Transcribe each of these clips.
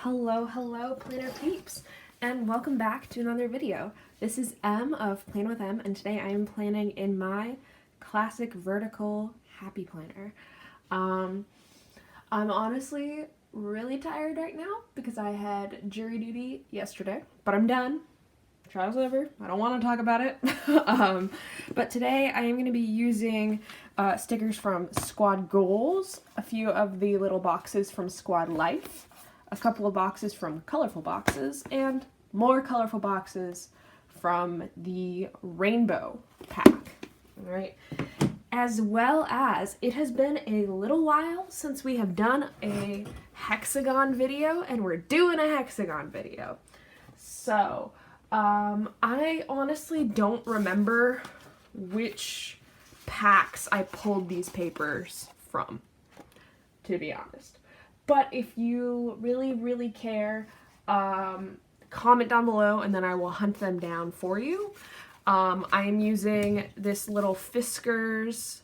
Hello planner peeps, and welcome back to another video. This is M of Plan with M, and today I am planning in my classic vertical happy planner. I'm honestly really tired right now because I had jury duty yesterday, but I'm done. Trial's over. I don't want to talk about it. But today I am going to be using stickers from Squad Goals, a few of the little boxes from Squad Life, a couple of boxes from Colorful Boxes, and more colorful boxes from the Rainbow pack. All right. As well as, it has been a little while since we have done a hexagon video, and we're doing a hexagon video. So, I honestly don't remember which packs I pulled these papers from, to be honest. But if you really care, comment down below and then I will hunt them down for you. I am using this little Fiskars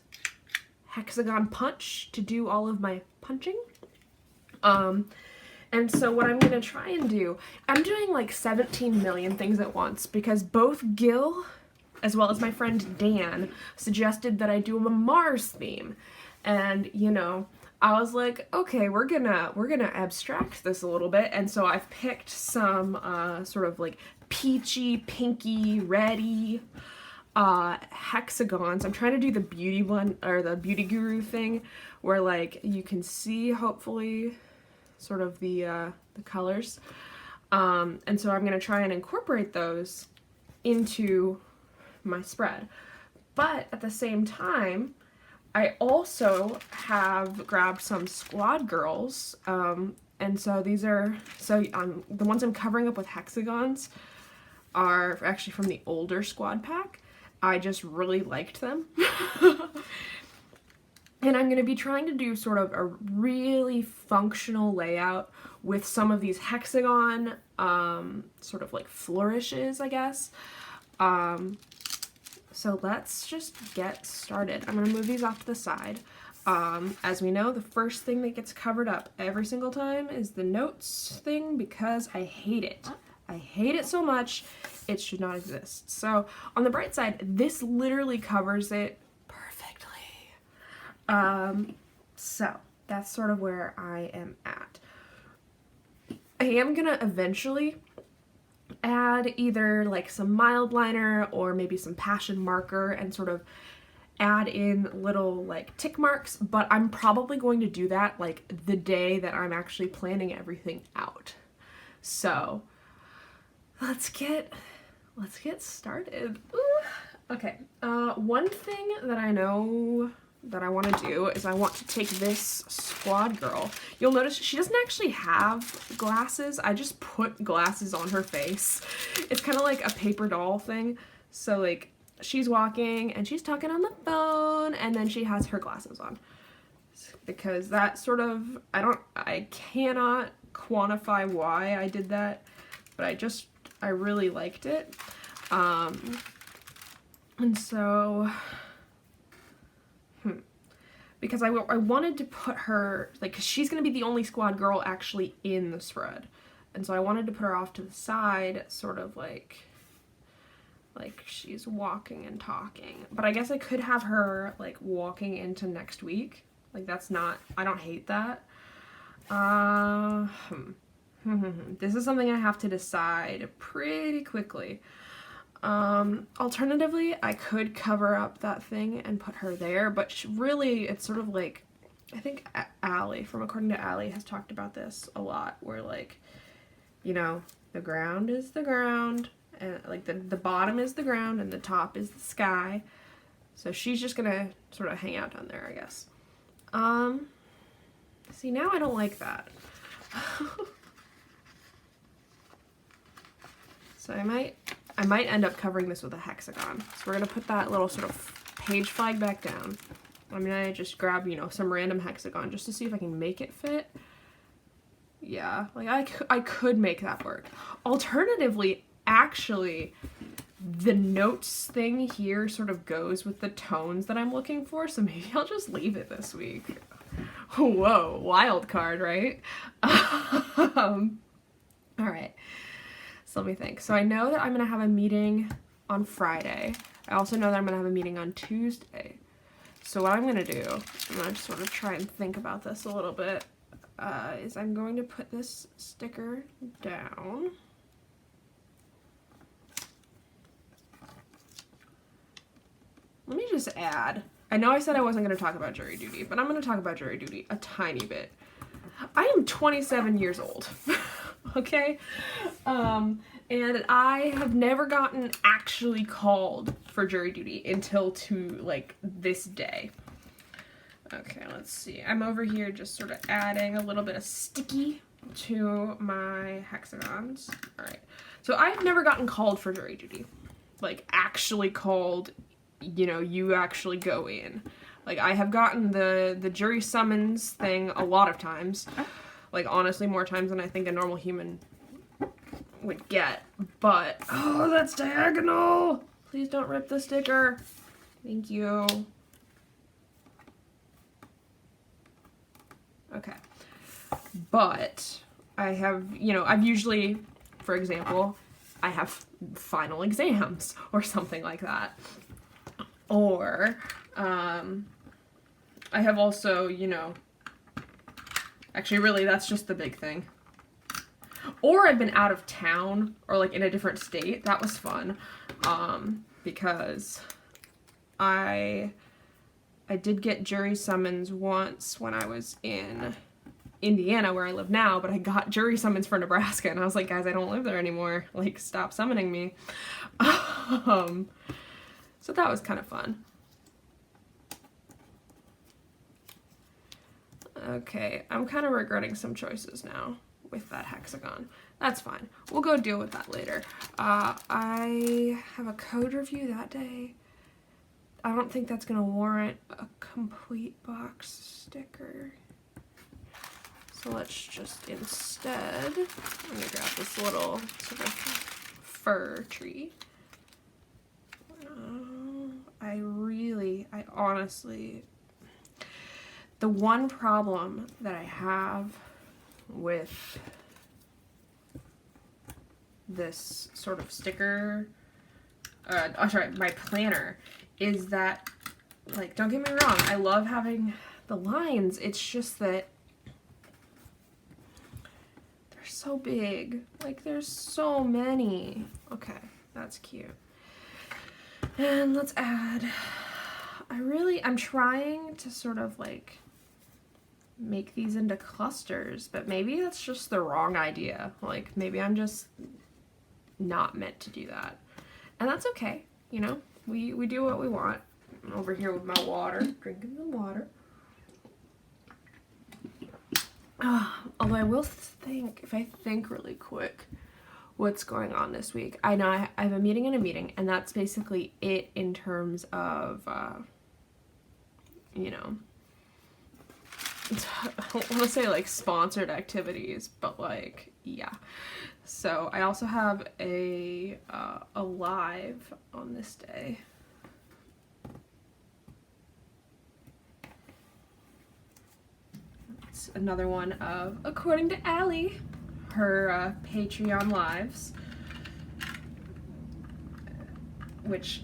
hexagon punch to do all of my punching. And so what I'm going to try and do, I'm doing like 17 million things at once because both Gil as well as my friend Dan suggested that I do a Mars theme. And, you know, I was like, okay, we're gonna abstract this a little bit. And so I've picked some sort of like peachy, pinky, reddy hexagons. I'm trying to do the beauty blend or the beauty guru thing where like you can see hopefully sort of the colors. And so I'm going to try and incorporate those into my spread. But at the same time, I also have grabbed some Squad Girls. And so these are, the ones I'm covering up with hexagons are actually from the older Squad pack. I just really liked them. And I'm going to be trying to do sort of a really functional layout with some of these hexagon sort of like flourishes, I guess. So let's just get started. I'm going to move these off to the side. As we know, the first thing that gets covered up every single time is the notes thing because I hate it. I hate it so much, it should not exist. So on the bright side, this literally covers it perfectly. So that's sort of where I am at. I am gonna eventually add either like some mild liner or maybe some passion marker and sort of add in little like tick marks, but I'm probably going to do that like the day that I'm actually planning everything out. So let's get started. Ooh. Okay, one thing that I know that I want to do is I want to take this Squad Girl. You'll notice she doesn't actually have glasses. I just put glasses on her face. It's kind of like a paper doll thing. So like she's walking and she's talking on the phone and then she has her glasses on. Because that sort of, I cannot quantify why I did that, but I really liked it. And so because I wanted to put her, like, cause she's going to be the only Squad Girl actually in the spread. And so I wanted to put her off to the side, sort of like she's walking and talking. But I guess I could have her, like, walking into next week. Like, that's not, I don't hate that. This is something I have to decide pretty quickly. Alternatively, I could cover up that thing and put her there, but really, it's sort of like, I think Allie, from According to Allie, has talked about this a lot, where like, you know, the ground is the ground, and like the bottom is the ground, and the top is the sky, so she's just gonna sort of hang out down there, I guess. See, now I don't like that. So I might end up covering this with a hexagon. So we're going to put that little sort of page flag back down. I'm going to just grab, you know, some random hexagon just to see if I can make it fit. Yeah, like I could make that work. Alternatively, actually, the notes thing here sort of goes with the tones that I'm looking for, so maybe I'll just leave it this week. Whoa, wild card, right? All right, so let me think. So I know that I'm gonna have a meeting on Friday. I also know that I'm gonna have a meeting on Tuesday. So what I'm gonna do, I'm gonna sort of try and think about this a little bit, is I'm going to put this sticker down. Let me just add, I know I said I wasn't going to talk about jury duty, but I'm going to talk about jury duty a tiny bit. I am 27 years old, okay? And I have never gotten actually called for jury duty until like this day. Okay, let's see. I'm over here just sort of adding a little bit of sticky to my hexagons. All right, so I've never gotten called for jury duty, like actually called, you know, you actually go in. Like, I have gotten the jury summons thing a lot of times, like honestly more times than I think a normal human would get, but oh, that's diagonal. Please don't rip the sticker. Thank you. Okay, but I have, you know, I've usually, for example, I have final exams or something like that. Or, I have also, you know, actually really that's just the big thing. Or I've been out of town or like in a different state. That was fun, because I did get jury summons once when I was in Indiana where I live now, but I got jury summons for Nebraska and I was like, guys, I don't live there anymore. Like, stop summoning me. So that was kind of fun. Okay, I'm kind of regretting some choices now with that hexagon. That's fine. We'll go deal with that later. I have a code review that day. I don't think that's going to warrant a complete box sticker. So let's just instead, I'm going to grab this little sort of fir tree. I honestly, the one problem that I have with this sort of sticker, my planner, is that, like, don't get me wrong, I love having the lines, it's just that they're so big, like, there's so many. Okay, that's cute. And let's add, I'm trying to sort of like make these into clusters, but maybe that's just the wrong idea. Like, maybe I'm just not meant to do that. And that's okay, you know, we do what we want. I'm over here with my water, drinking the water. Although I will think, if I think really quick, what's going on this week. I know I have a meeting and a meeting, and that's basically it in terms of, you know, I don't want to say like sponsored activities, but like, yeah. So I also have a live on this day. It's another one of, according to Allie, her Patreon lives, which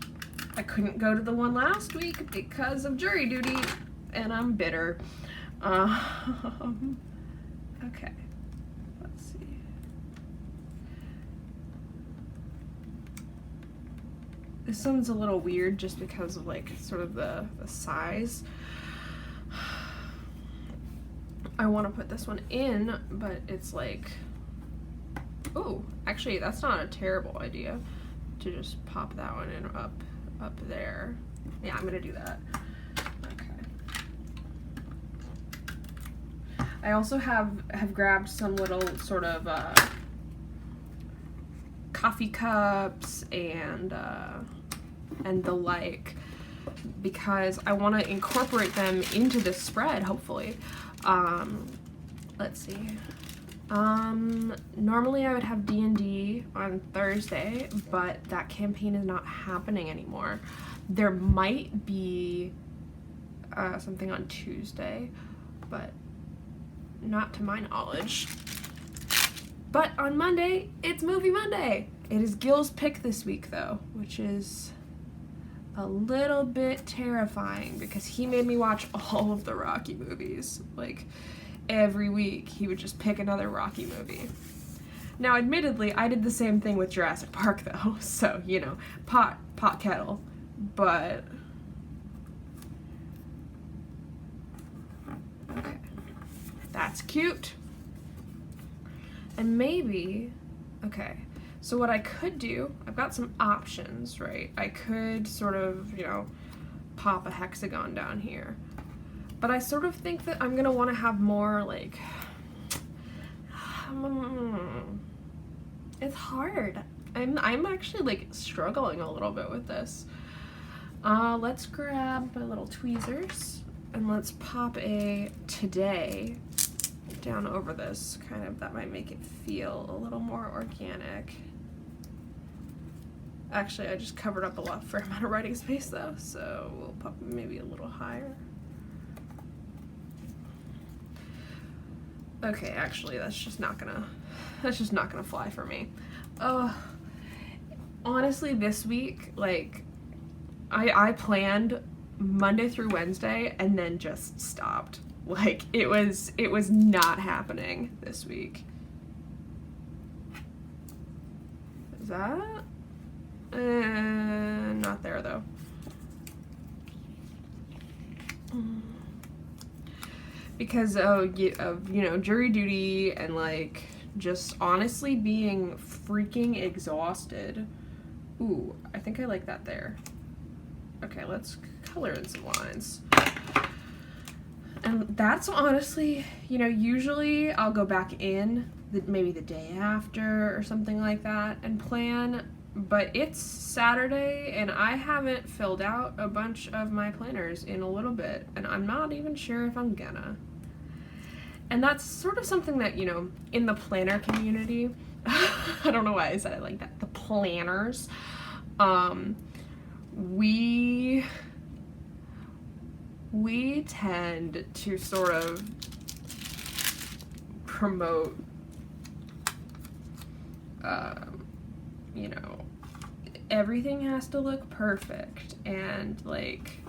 I couldn't go to the one last week because of jury duty, and I'm bitter. Okay, let's see. This one's a little weird just because of like sort of the size. I want to put this one in, but it's like, oh, actually that's not a terrible idea to just pop that one in up there. Yeah, I'm gonna do that. Okay. I also have grabbed some little sort of coffee cups and the like, because I want to incorporate them into the spread, hopefully. Let's see. Normally I would have D&D on Thursday, but that campaign is not happening anymore. There might be something on Tuesday, but not to my knowledge. But on Monday, it's Movie Monday. It is Gil's pick this week, though, which is a little bit terrifying because he made me watch all of the Rocky movies. Like, every week, he would just pick another Rocky movie. Now, admittedly, I did the same thing with Jurassic Park, though, so, you know, pot kettle, but... Okay. That's cute. And maybe, okay, so what I could do, I've got some options, right? I could sort of, you know, pop a hexagon down here. But I sort of think that I'm gonna wanna have more, like, it's hard. I'm actually, like, struggling a little bit with this. Let's grab my little tweezers and let's pop a today down over this, kind of, that might make it feel a little more organic. Actually, I just covered up a fair amount of writing space though, so we'll pop maybe a little higher. Okay, actually, that's just not gonna fly for me. Honestly, this week, like, I planned Monday through Wednesday and then just stopped. Like, it was not happening this week. Is that? Not there, though. Because of, you know, jury duty and, like, just honestly being freaking exhausted. Ooh, I think I like that there. Okay, let's color in some lines. And that's honestly, you know, usually I'll go back in maybe the day after or something like that and plan, but it's Saturday and I haven't filled out a bunch of my planners in a little bit, and I'm not even sure if I'm gonna. And that's sort of something that, you know, in the planner community, I don't know why I said it like that, the planners, we tend to sort of promote, you know, everything has to look perfect and, like,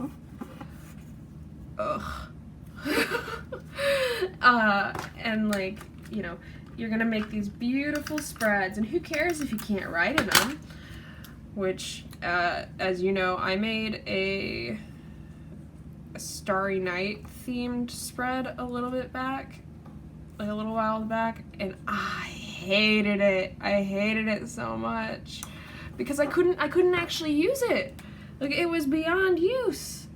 and, like, you know, you're gonna make these beautiful spreads, and who cares if you can't write in them, which, as you know, I made a Starry Night themed spread a little while back, and I hated it. I hated it so much because I couldn't actually use it. Like, it was beyond use.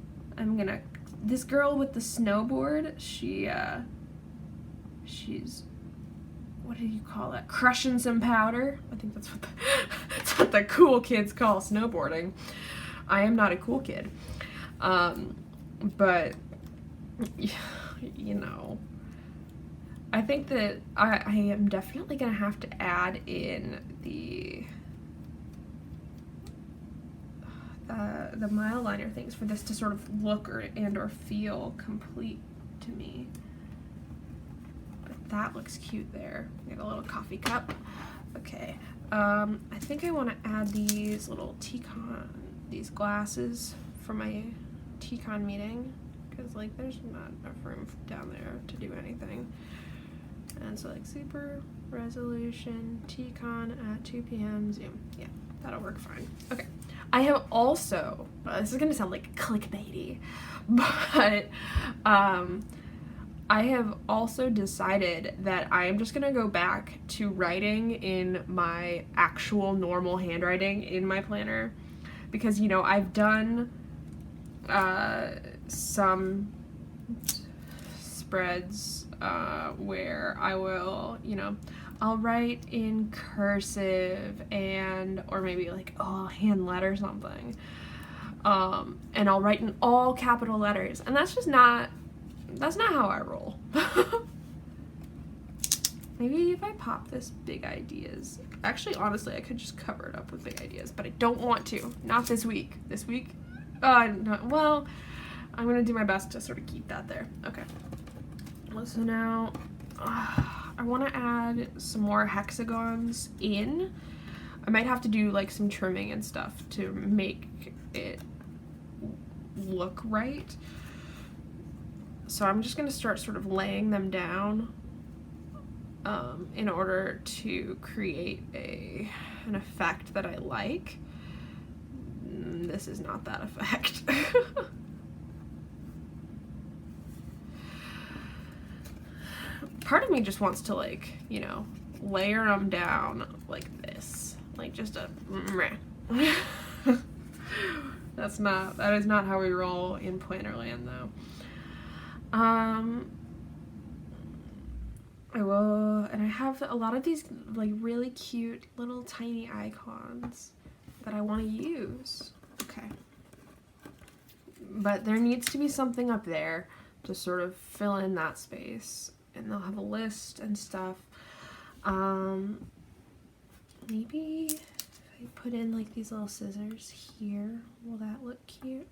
This girl with the snowboard, she's, what do you call it? Crushing some powder. I think that's what the cool kids call snowboarding. I am not a cool kid. But, you know, I think that I am definitely going to have to add in the mile liner things for this to sort of look or feel complete to me. But that looks cute there. We have a little coffee cup. Okay. I think I want to add these little these glasses for my TCon meeting, because, like, there's not enough room down there to do anything. And so, like, super resolution TCon at 2 p.m. Zoom. Yeah, that'll work fine. Okay. I have also, this is gonna sound like clickbaity, but I have also decided that I am just gonna go back to writing in my actual normal handwriting in my planner, because, you know, I've done some spreads where I will, you know, I'll write in cursive or maybe like, hand letter something, and I'll write in all capital letters, and that's not how I roll. Maybe if I pop this big ideas, actually, honestly, I could just cover it up with big ideas, but I don't want to. Not this week. This week, well, I'm gonna do my best to sort of keep that there. Okay. So now, I want to add some more hexagons in. I might have to do like some trimming and stuff to make it look right. So I'm just going to start sort of laying them down in order to create an effect that I like. This is not that effect. Part of me just wants to, like, you know, layer them down like this. Like just a that is not how we roll in Plannerland, though. And I have a lot of these like really cute little tiny icons that I want to use. Okay. But there needs to be something up there to sort of fill in that space. And they'll have a list and stuff. Maybe if I put in like these little scissors here, will that look cute?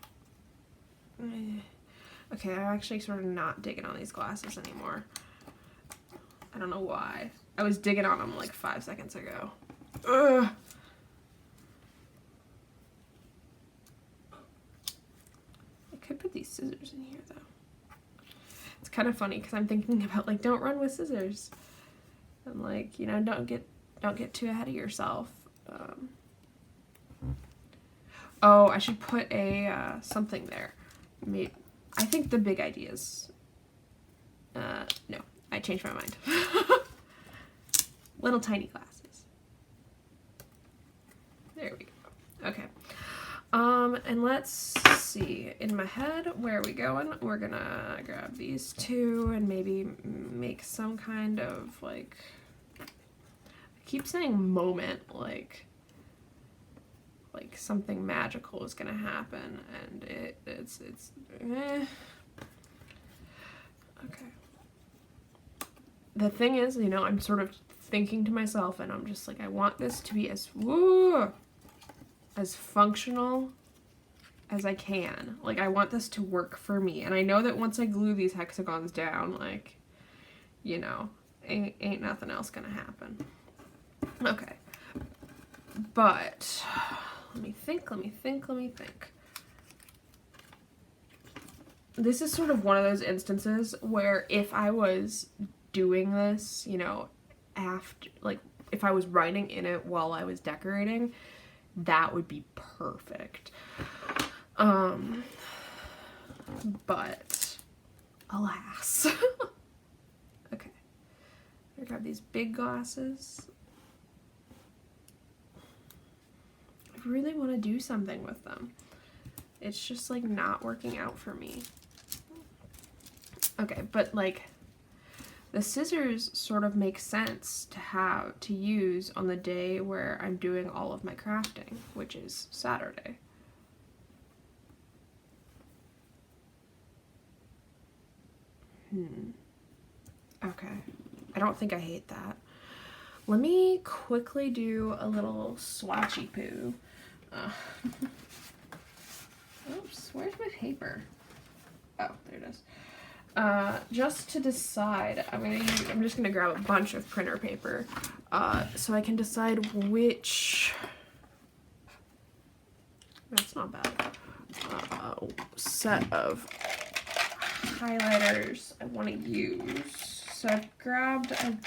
Okay, I'm actually sort of not digging on these glasses anymore. I don't know why. I was digging on them like 5 seconds ago. Ugh. I could put these scissors in here though. It's kind of funny because I'm thinking about like, don't run with scissors. I'm like, you know, don't get too ahead of yourself. Oh, I should put a something there. Maybe, I think the big ideas. No, I changed my mind. Little tiny glasses. There we go. Okay. And let's see, in my head, where are we going? We're gonna grab these two and maybe make some kind of, like, I keep saying moment, like something magical is gonna happen, and it's eh. Okay. The thing is, you know, I'm sort of thinking to myself, and I'm just like, I want this to be as functional as I can. Like, I want this to work for me. And I know that once I glue these hexagons down, like, you know, ain't nothing else gonna happen. Okay. But, let me think. This is sort of one of those instances where if I was doing this, you know, after, like, if I was writing in it while I was decorating, that would be perfect. But alas. Okay. I'm gonna grab these big glasses. I really want to do something with them. It's just like not working out for me. Okay, but like the scissors sort of make sense to use on the day where I'm doing all of my crafting, which is Saturday. Okay. I don't think I hate that. Let me quickly do a little swatchy poo. Oops, where's my paper? Oh, there it is. Just to decide, I'm just gonna grab a bunch of printer paper, so I can decide which, that's not bad, set of highlighters I want to use. So I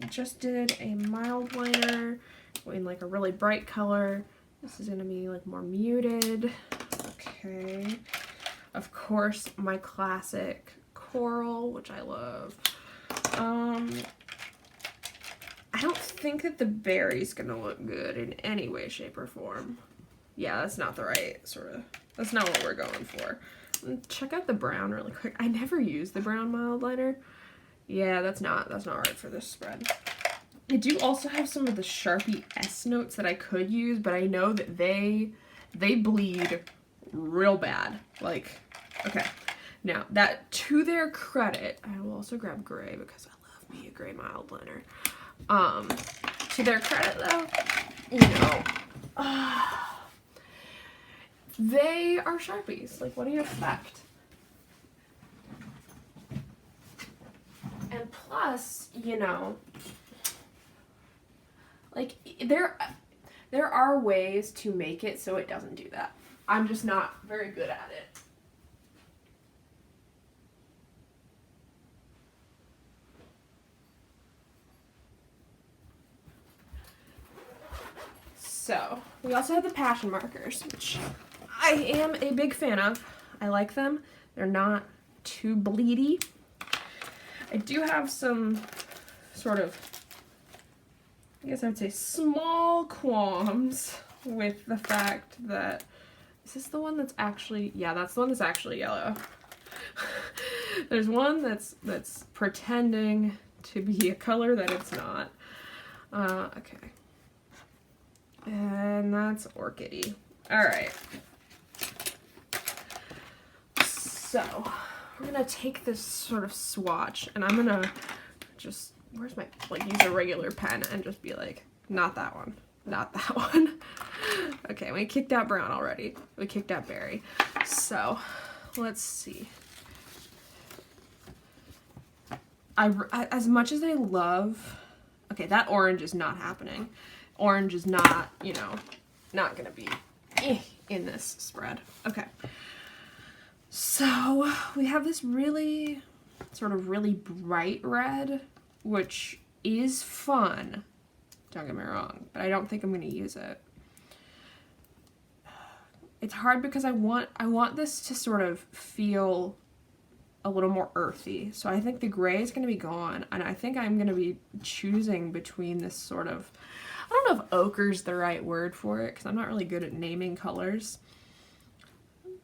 just did a mild liner in like a really bright color. This is gonna be like more muted. Okay. Of course, my classic coral, which I love. I don't think that the berry's gonna look good in any way, shape, or form. Yeah, that's not the right that's not what we're going for. Check out the brown really quick. I never use the brown mild liner. Yeah, that's not right for this spread. I do also have some of the Sharpie S notes that I could use, but I know that they bleed real bad. Like, okay. Now, that, to their credit, I will also grab gray because I love me a gray mild liner. To their credit though, you know, they are Sharpies. Like, what do you expect? And And plus, you know, like, there are ways to make it so it doesn't do that. I'm just not very good at it. So, we also have the passion markers, which I am a big fan of. I like them. They're not too bleedy. I do have some sort of, I guess I would say, small qualms with the fact that, is this the one that's actually, yeah, that's the one that's actually yellow. There's one that's pretending to be a color that it's not. Okay. And that's orchidy. Alright. So, we're gonna take this sort of swatch, and I'm gonna just, where's my, like, use a regular pen and just be like, not that one, not that one. Okay, we kicked out brown already. We kicked out berry. So, let's see. As much as I love, okay, that orange is not happening. Orange is not, you know, not gonna be in this spread. Okay. So, we have this really, sort of really bright red, which is fun. Don't get me wrong, but I don't think I'm gonna use it. It's hard because I want this to sort of feel a little more earthy. So I think the gray is gonna be gone, and I think I'm gonna be choosing between this sort of, I don't know if ochre's the right word for it, because I'm not really good at naming colors.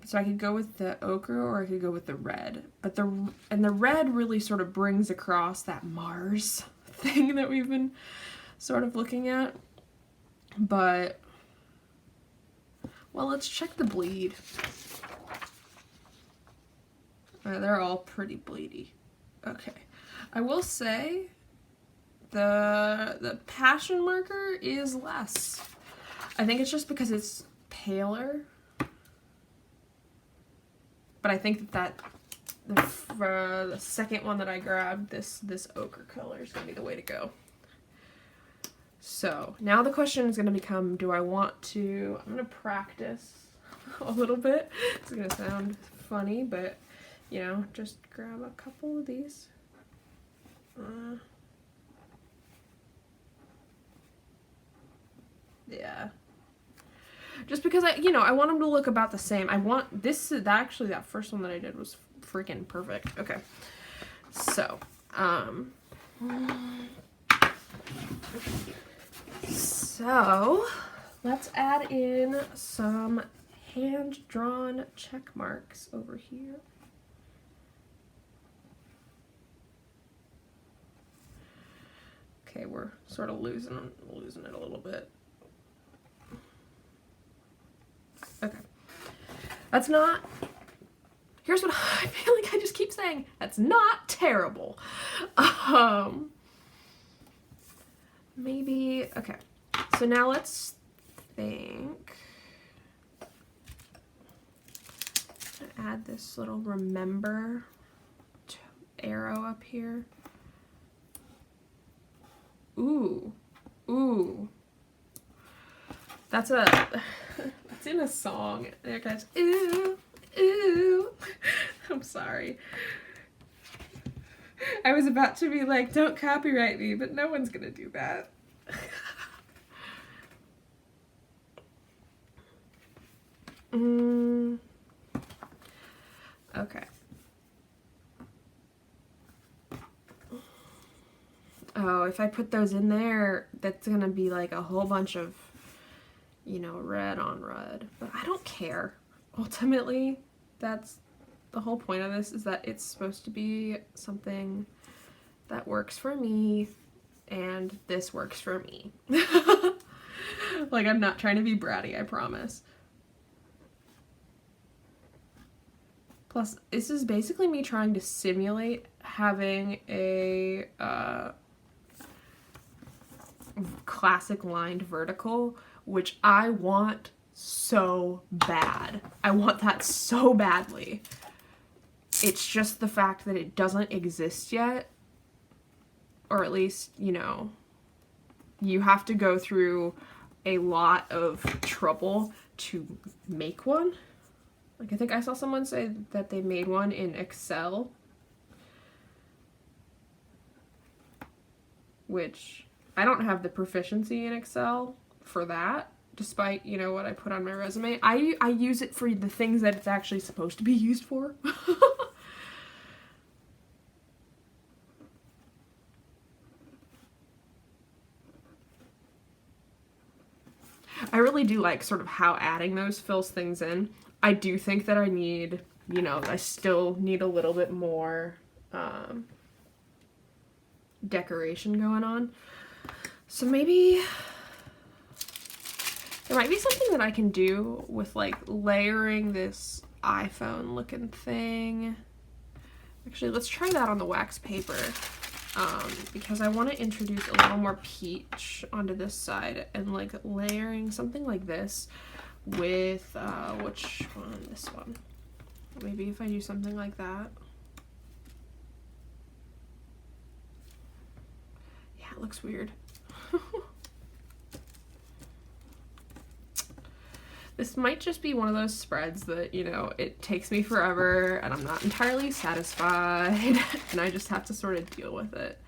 So I could go with the ochre, or I could go with the red. But the red really sort of brings across that Mars thing that we've been sort of looking at. But, well, let's check the bleed. They're all pretty bleedy. Okay. I will say the passion marker is less. I think it's just because it's paler. But I think that the second one that I grabbed, this ochre color is going to be the way to go. So now the question is going to become, do I want to, I'm going to practice a little bit. It's going to sound funny, but, you know, just grab a couple of these. Yeah. Just because I want them to look about the same. I want this, actually that first one that I did was freaking perfect. Okay. So, let's add in some hand-drawn check marks over here. Okay, we're sort of losing it a little bit. Okay. That's not, here's what I feel like I just keep saying. That's not terrible. Maybe, okay. So now let's think. Add this little remember arrow up here. Ooh. Ooh. That's in a song. There it goes. Ooh, ooh. I'm sorry. I was about to be like, don't copyright me, but no one's gonna do that. Okay. Oh, if I put those in there, that's gonna be like a whole bunch of, you know, red on red. But I don't care. Ultimately, that's the whole point of this, is that it's supposed to be something that works for me, and this works for me. Like, I'm not trying to be bratty, I promise. Plus, this is basically me trying to simulate having a classic lined vertical, which I want so bad. I want that so badly. It's just the fact that it doesn't exist yet or at least, you know, you have to go through a lot of trouble to make one. Like, I think I saw someone say that they made one in Excel, which I don't have the proficiency in Excel for that, despite, you know, what I put on my resume. I use it for the things that it's actually supposed to be used for. I really do like sort of how adding those fills things in. I do think that I need, you know, I still need a little bit more decoration going on. So maybe there might be something that I can do with like layering this iPhone looking thing. Actually, let's try that on the wax paper. Because I want to introduce a little more peach onto this side, and like layering something like this with, which one? This one. Maybe if I do something like that. Yeah, it looks weird. This might just be one of those spreads that, you know, it takes me forever and I'm not entirely satisfied and I just have to sort of deal with it.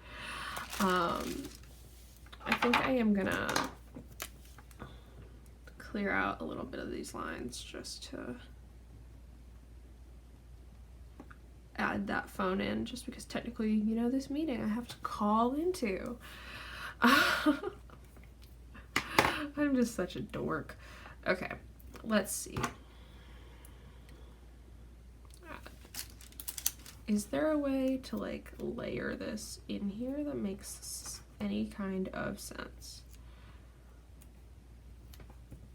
I think I am gonna clear out a little bit of these lines just to add that phone in, just because technically, you know, this meeting I have to call into. I'm just such a dork. Okay. Let's see. Is there a way to like layer this in here that makes any kind of sense?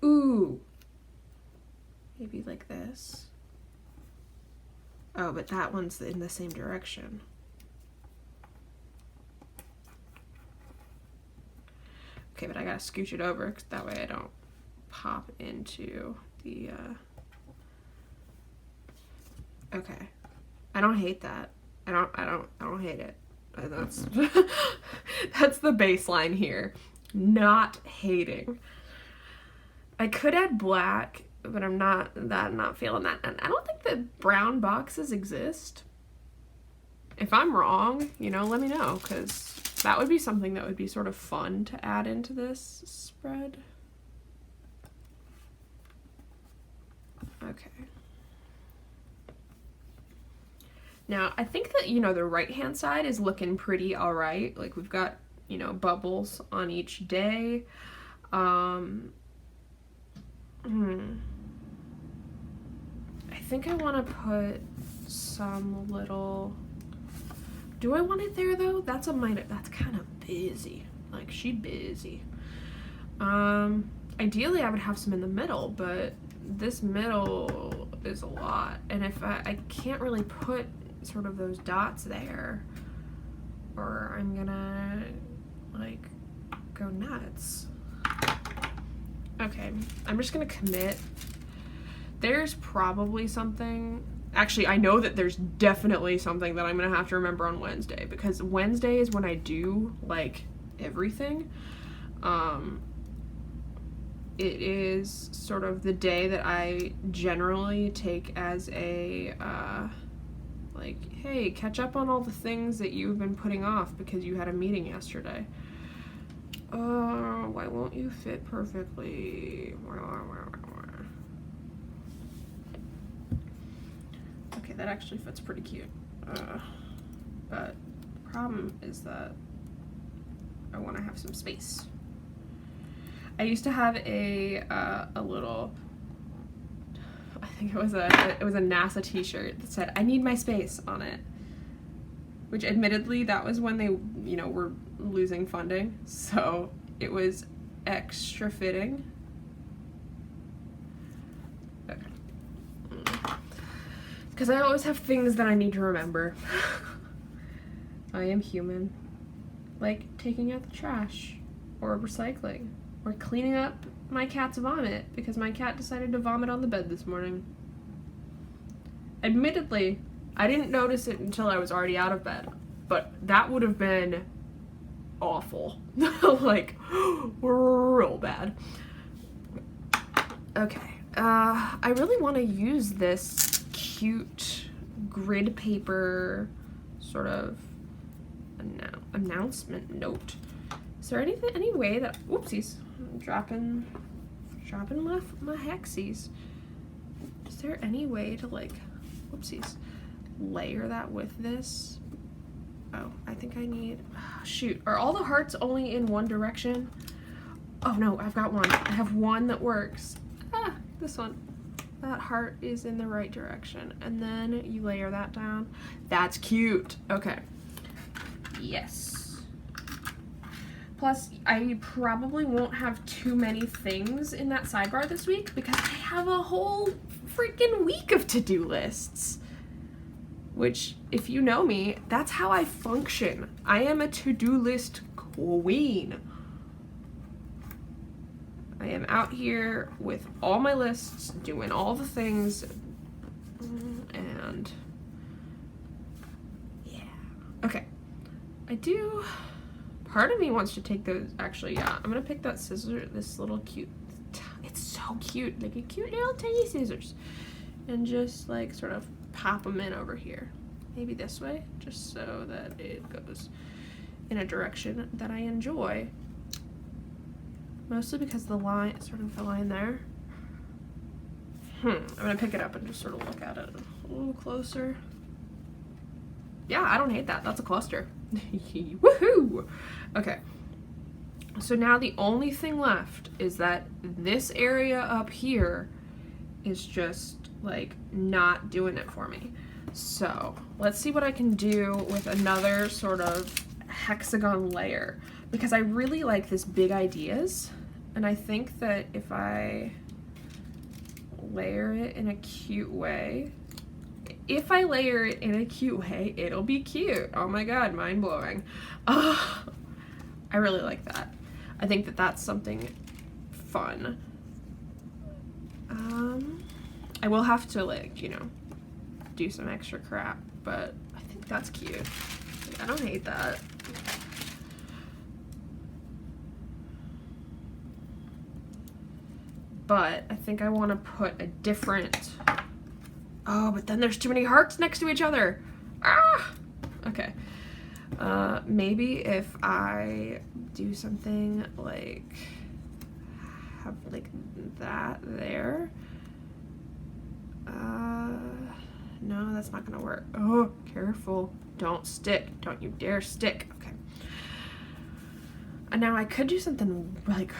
Ooh. Maybe like this. Oh, but that one's in the same direction. Okay, but I gotta scooch it over, 'cause that way I don't pop into the okay. I don't hate that. I don't hate it. That's that's the baseline here. Not hating. I could add black, but I'm not feeling that. And I don't think that brown boxes exist. If I'm wrong, you know, let me know, because that would be something that would be sort of fun to add into this spread. Okay. Now, I think that, you know, the right-hand side is looking pretty all right. Like, we've got, you know, bubbles on each day. I think I want to put some little... Do I want it there, though? That's kind of busy. Like, she busy. Ideally, I would have some in the middle, but this middle is a lot. And if I can't really put sort of those dots there, or I'm gonna, like, go nuts. Okay, I'm just gonna commit. There's probably something... Actually, I know that there's definitely something that I'm gonna have to remember on Wednesday, because Wednesday is when I do, like, everything. It is sort of the day that I generally take as a, like, hey, catch up on all the things that you've been putting off because you had a meeting yesterday. Why won't you fit perfectly? Okay, that actually fits pretty cute. But the problem is that I want to have some space. I used to have a little, I think it was a NASA t-shirt that said, "I need my space" on it. Which admittedly, that was when they, you know, were losing funding. So it was extra fitting. Okay. Because I always have things that I need to remember. I am human. Like taking out the trash, or recycling, or cleaning up my cat's vomit because my cat decided to vomit on the bed this morning. Admittedly, I didn't notice it until I was already out of bed, but that would have been awful. Like, real bad. Okay, I really want to use this cute grid paper sort of announcement note. Is there any way that, whoopsies, I'm dropping my hexies. Is there any way to, like, whoopsies, layer that with this? Oh, I think I need, shoot, are all the hearts only in one direction? Oh no, I've got one. I have one that works. Ah, this one. That heart is in the right direction. And then you layer that down. That's cute. Okay. Yes. Plus, I probably won't have too many things in that sidebar this week because I have a whole freaking week of to-do lists. Which, if you know me, that's how I function. I am a to-do list queen. I am out here with all my lists, doing all the things, and yeah. Okay, I do, part of me wants to take those, actually, yeah, I'm gonna pick that scissor, this little cute, it's so cute, like a cute little tiny scissors, and just like sort of pop them in over here. Maybe this way, just so that it goes in a direction that I enjoy. Mostly because the line, sort of the line there. I'm gonna pick it up and just sort of look at it a little closer. Yeah, I don't hate that. That's a cluster. Woohoo! Okay. So now the only thing left is that this area up here is just like not doing it for me. So let's see what I can do with another sort of hexagon layer, because I really like this big ideas. And I think that if I layer it in a cute way, it'll be cute. Oh my god, mind blowing. I really like that. I think that that's something fun. I will have to, like, you know, do some extra crap, but I think that's cute. I don't hate that. But I think I want to put a different, oh, but then there's too many hearts next to each other. Ah! Okay. Maybe if I do something like, have like that there. No, that's not gonna work. Oh, careful. Don't stick. Don't you dare stick. Okay. And now I could do something like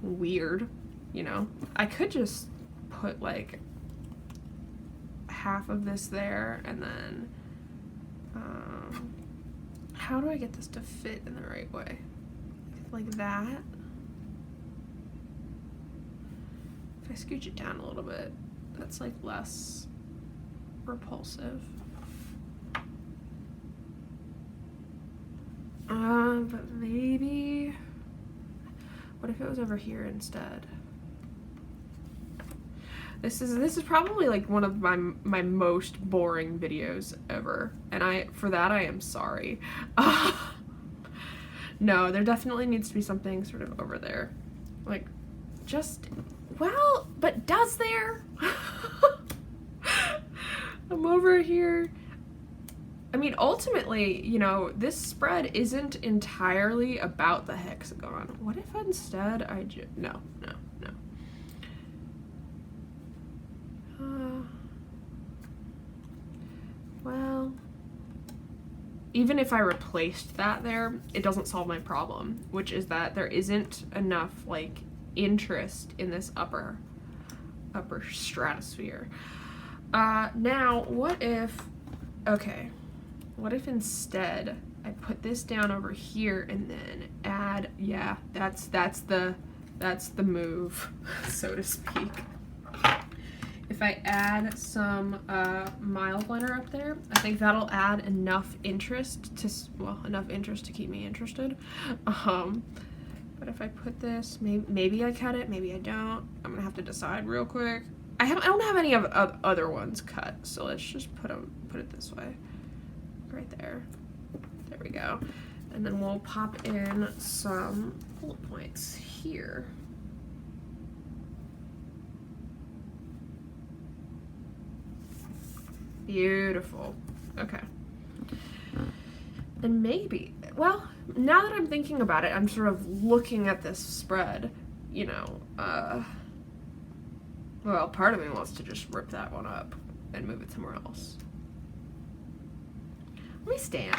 weird. You know, I could just put like half of this there and then, how do I get this to fit in the right way? Like that. If I scooch it down a little bit, that's like less repulsive. But maybe, what if it was over here instead? This is probably like one of my most boring videos ever, and for that I am sorry. No, there definitely needs to be something sort of over there, like just, well, but does there? I'm over here. I mean, ultimately, you know, this spread isn't entirely about the hexagon. What if instead I just, no. Well, even if I replaced that there, it doesn't solve my problem, which is that there isn't enough like interest in this upper stratosphere. Now, what if instead I put this down over here and then add, yeah, that's the move, so to speak. If I add some mild liner up there, I think that'll add enough interest to keep me interested. But if I put this, maybe I cut it, maybe I don't. I'm gonna have to decide real quick. I don't have any of other ones cut, so let's just put it this way, right there. There we go. And then we'll pop in some bullet points here. Beautiful. Okay. And maybe, well, now that I'm thinking about it, I'm sort of looking at this spread, you know, well, part of me wants to just rip that one up and move it somewhere else. Let me stand.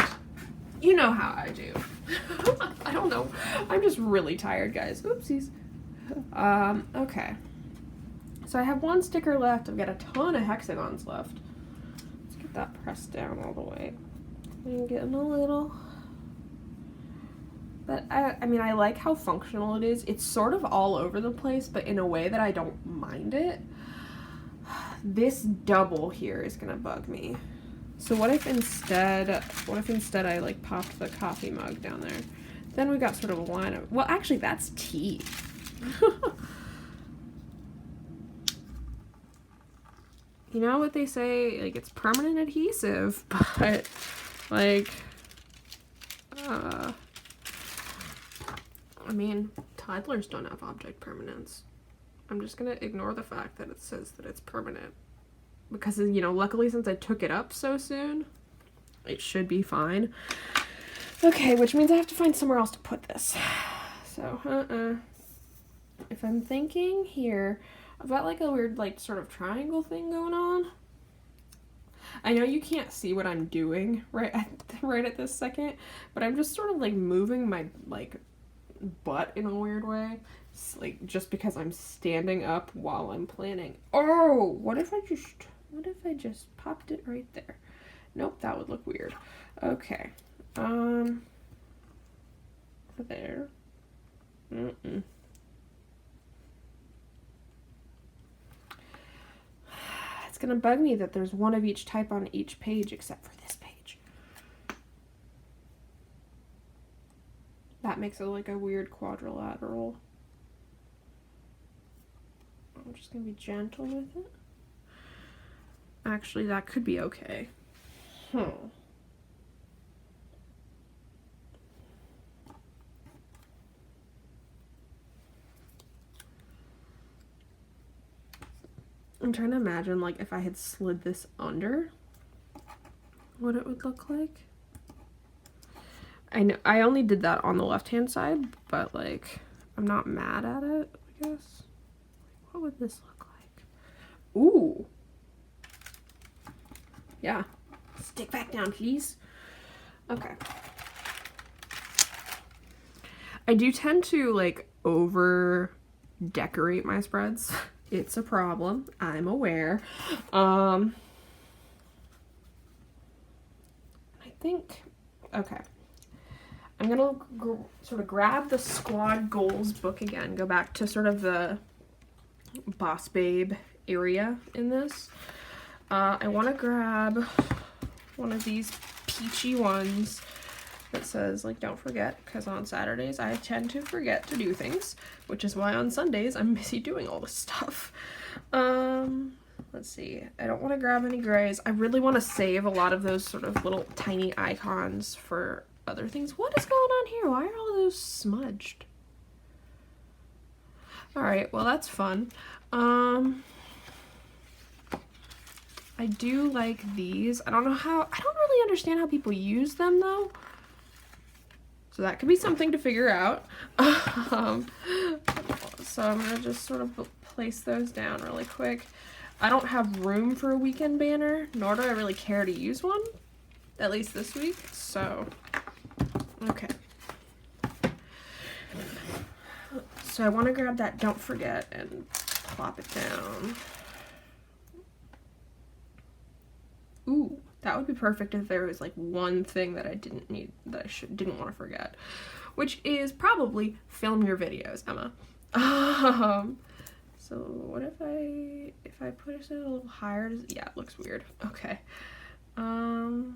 You know how I do. I don't know. I'm just really tired, guys. Oopsies. Okay. So I have one sticker left. I've got a ton of hexagons left. Let's get that pressed down all the way. I'm getting a little... But I mean, I like how functional it is. It's sort of all over the place, but in a way that I don't mind it. This double here is gonna bug me. So what if instead I like popped the coffee mug down there? Then we got sort of a line of, well, actually that's tea. You know what they say, like it's permanent adhesive, but like, I mean, toddlers don't have object permanence. I'm just gonna ignore the fact that it says that it's permanent. Because, you know, luckily since I took it up so soon, it should be fine. Okay, which means I have to find somewhere else to put this. So, if I'm thinking here, I've got like a weird, like, sort of triangle thing going on. I know you can't see what I'm doing right at this second, but I'm just sort of like moving my, like, butt in a weird way. It's like, just because I'm standing up while I'm planning. Oh, what if I just popped it right there? Nope, that would look weird. Okay. There. It's gonna bug me that there's one of each type on each page except for this page. That makes it like a weird quadrilateral. I'm just gonna be gentle with it. Actually, that could be okay. I'm trying to imagine, like, if I had slid this under, what it would look like. I know I only did that on the left-hand side, but, like, I'm not mad at it, I guess. What would this look like? Ooh. Yeah. Stick back down, please. Okay. I do tend to, like, over decorate my spreads. It's a problem. I'm aware. I think, okay. I'm gonna sort of grab the Squad Goals book again, go back to sort of the Boss Babe area in this. I want to grab one of these peachy ones that says, like, don't forget, because on Saturdays I tend to forget to do things, which is why on Sundays I'm busy doing all this stuff. Let's see. I don't want to grab any grays. I really want to save a lot of those sort of little tiny icons for other things. What is going on here? Why are all those smudged? Alright, well that's fun. I do like these. I don't really understand how people use them though. So that could be something to figure out. So I'm gonna just sort of place those down really quick. I don't have room for a weekend banner, nor do I really care to use one, at least this week, so, okay. So I want to grab that don't forget and plop it down. Ooh, that would be perfect if there was like one thing that I didn't need, that I didn't want to forget, which is probably film your videos, Emma. So what if I put it a little higher? Yeah, it looks weird. Okay. But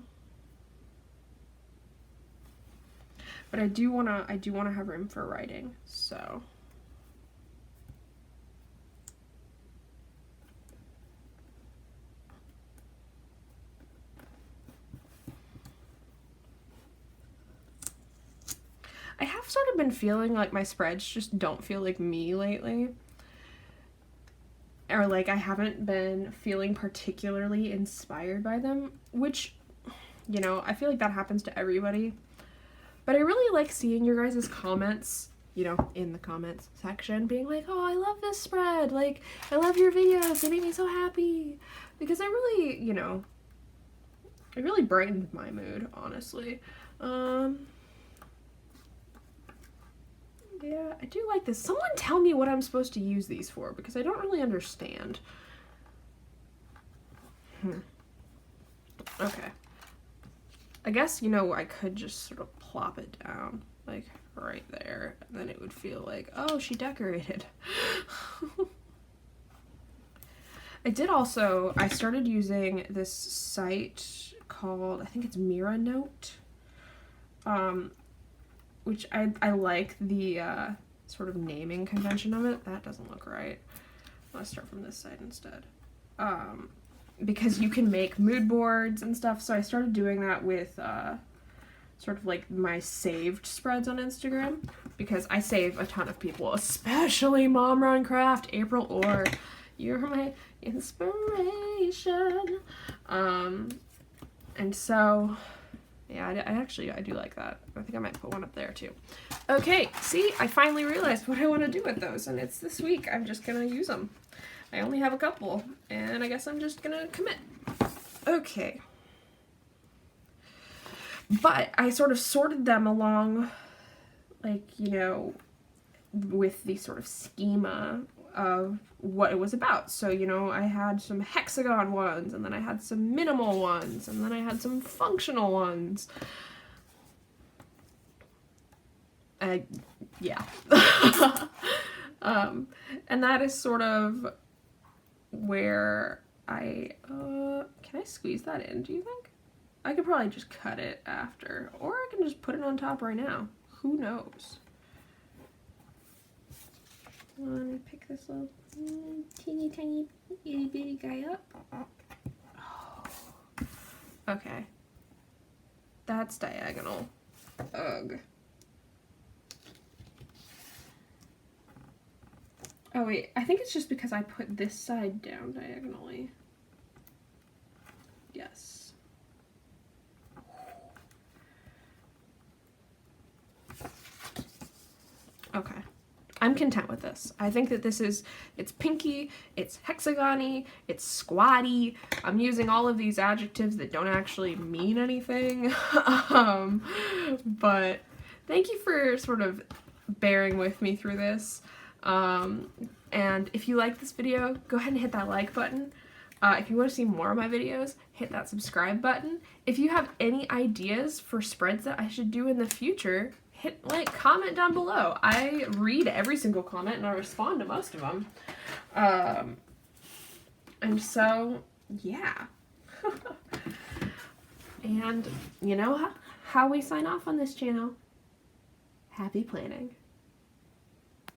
I do wanna have room for writing, so. sort of been feeling like my spreads just don't feel like me lately. Or like I haven't been feeling particularly inspired by them, which, you know, I feel like that happens to everybody. But I really like seeing your guys' comments, you know, in the comments section, being like, oh, I love this spread, like, I love your videos, they make me so happy. Because I really, you know, it really brightened my mood, honestly. Yeah, I do like this. Someone tell me what I'm supposed to use these for, because I don't really understand. Okay. I guess, you know, I could just sort of plop it down, like, right there, and then it would feel like, oh, she decorated. I started using this site called, I think it's Mira Note, which I like the sort of naming convention of it. That doesn't look right. Let's start from this side instead. Because you can make mood boards and stuff, so I started doing that with sort of like my saved spreads on Instagram, because I save a ton of people, especially Mom Run Craft, April Orr. You're my inspiration. And so, yeah, I do like that. I think I might put one up there too. Okay, see, I finally realized what I want to do with those, and it's this week. I'm just gonna use them. I only have a couple, and I guess I'm just gonna commit. Okay. But I sort of sorted them along, like, you know, with the sort of schema of what it was about. So, you know, I had some hexagon ones, and then I had some minimal ones, and then I had some functional ones. Yeah. And that is sort of where can I squeeze that in, do you think? I could probably just cut it after, or I can just put it on top right now. Who knows? Let me pick this little teeny tiny itty bitty guy up. Oh. Okay. That's diagonal. Ugh. Oh wait, I think it's just because I put this side down diagonally. Yes. Okay. I'm content with this. I think that it's pinky, it's hexagon-y, it's squatty. I'm using all of these adjectives that don't actually mean anything. But thank you for sort of bearing with me through this. And if you like this video, go ahead and hit that like button. If you want to see more of my videos, hit that subscribe button. If you have any ideas for spreads that I should do in the future, comment down below. I read every single comment and I respond to most of them. And so, yeah. And you know how we sign off on this channel? Happy planning.